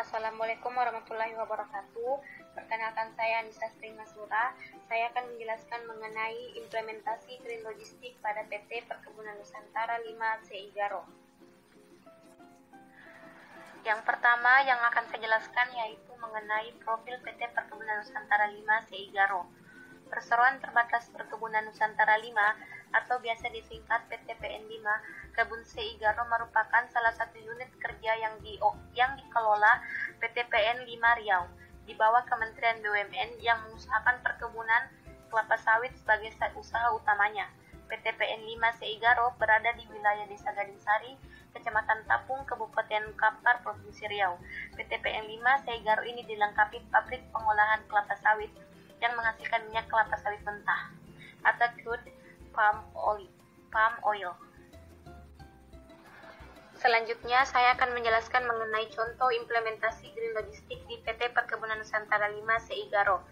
Assalamualaikum warahmatullahi wabarakatuh. Perkenalkan, saya Anissa Sri Masura. Saya akan menjelaskan mengenai implementasi Green Logistik pada PT Perkebunan Nusantara 5 Seigaro. Yang pertama yang akan saya jelaskan yaitu mengenai profil PT Perkebunan Nusantara 5 Seigaro. Perseroan Terbatas Perkebunan Nusantara 5 atau biasa disingkat PTPN 5, Kebun Seigaro merupakan salah satu unit kerja yang dikelola PTPN 5 Riau di bawah Kementerian BUMN yang mengusahakan perkebunan kelapa sawit sebagai usaha utamanya. PTPN 5 Seigaro berada di wilayah Desa Gading Sari, Kecamatan Tapung, Kabupaten Kampar, Provinsi Riau. PTPN 5 Seigaro ini dilengkapi pabrik pengolahan kelapa sawit yang menghasilkan minyak kelapa sawit mentah atau crude palm oil. Selanjutnya, saya akan menjelaskan mengenai contoh implementasi Green Logistik di PT Perkebunan Nusantara 5 Seigaro.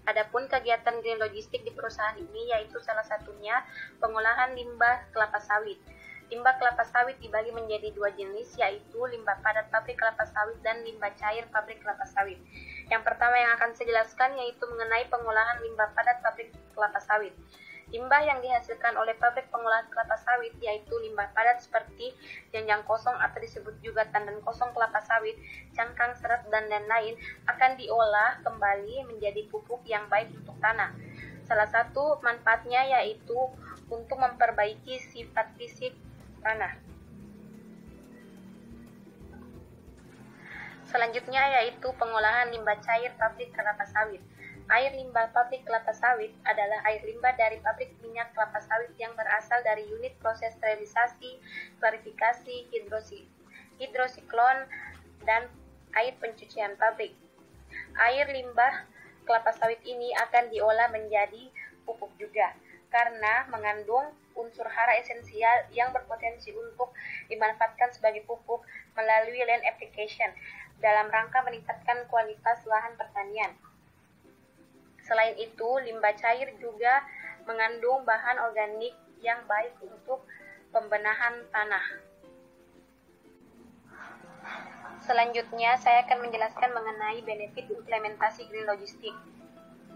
Adapun kegiatan Green Logistik di perusahaan ini yaitu salah satunya pengolahan limbah kelapa sawit. Limbah kelapa sawit dibagi menjadi dua jenis, yaitu limbah padat pabrik kelapa sawit dan limbah cair pabrik kelapa sawit. Yang pertama yang akan saya jelaskan yaitu mengenai pengolahan limbah padat pabrik kelapa sawit. Limbah yang dihasilkan oleh pabrik pengolahan kelapa sawit yaitu limbah padat seperti janjang kosong atau disebut juga tandan kosong kelapa sawit, cangkang, serat, dan lain-lain akan diolah kembali menjadi pupuk yang baik untuk tanah. Salah satu manfaatnya yaitu untuk memperbaiki sifat fisik tanah. Selanjutnya yaitu pengolahan limbah cair pabrik kelapa sawit. Air limbah pabrik kelapa sawit adalah air limbah dari pabrik minyak kelapa sawit yang berasal dari unit proses sterilisasi, klarifikasi, hidrosiklon, dan air pencucian pabrik. Air limbah kelapa sawit ini akan diolah menjadi pupuk juga, karena mengandung unsur hara esensial yang berpotensi untuk dimanfaatkan sebagai pupuk melalui land application dalam rangka meningkatkan kualitas lahan pertanian. Selain itu, limbah cair juga mengandung bahan organik yang baik untuk pembenahan tanah. Selanjutnya, saya akan menjelaskan mengenai benefit implementasi Green Logistik.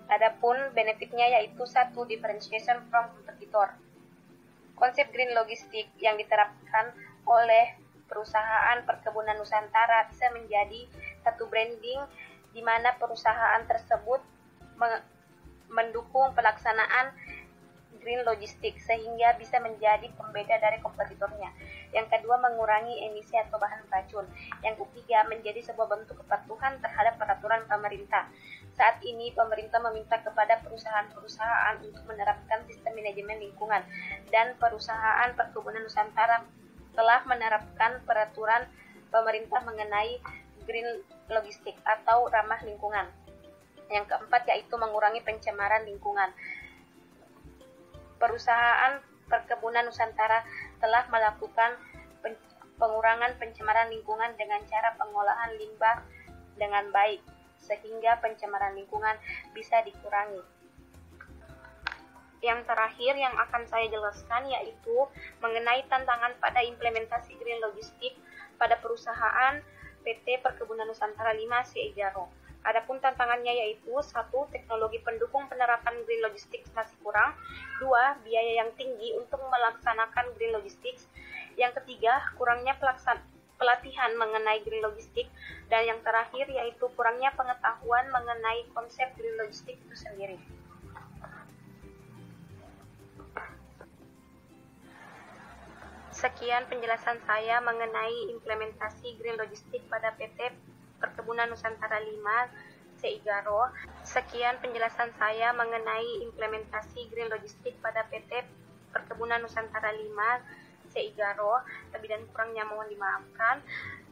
Adapun benefitnya yaitu 1. Differentiation from competitor. Konsep Green Logistik yang diterapkan oleh perusahaan Perkebunan Nusantara bisa menjadi satu branding di mana perusahaan tersebut mendukung pelaksanaan Green Logistik sehingga bisa menjadi pembeda dari kompetitornya. Yang kedua, mengurangi emisi atau bahan beracun. Yang ketiga, menjadi sebuah bentuk kepatuhan terhadap peraturan pemerintah. Saat ini pemerintah meminta kepada perusahaan-perusahaan untuk menerapkan sistem manajemen lingkungan, dan perusahaan Perkebunan Nusantara telah menerapkan peraturan pemerintah mengenai Green Logistik atau ramah lingkungan. Yang keempat yaitu mengurangi pencemaran lingkungan. Perusahaan Perkebunan Nusantara telah melakukan pengurangan pencemaran lingkungan dengan cara pengolahan limbah dengan baik, sehingga pencemaran lingkungan bisa dikurangi. Yang terakhir yang akan saya jelaskan yaitu mengenai tantangan pada implementasi Green Logistik pada perusahaan PT Perkebunan Nusantara 5 Seigaro. Adapun tantangannya yaitu 1. Teknologi pendukung penerapan Green Logistics masih kurang. 2. Biaya yang tinggi untuk melaksanakan Green Logistics. Yang ketiga, kurangnya pelatihan mengenai Green Logistics. Dan yang terakhir yaitu kurangnya pengetahuan mengenai konsep Green Logistics itu sendiri. Sekian penjelasan saya mengenai implementasi Green Logistik pada PT Perkebunan Nusantara 5 Seigaro. Sekian penjelasan saya mengenai implementasi Green Logistik pada PT Perkebunan Nusantara 5 Seigaro. Lebih dan kurangnya mohon dimaafkan.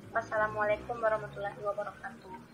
Wassalamualaikum warahmatullahi wabarakatuh.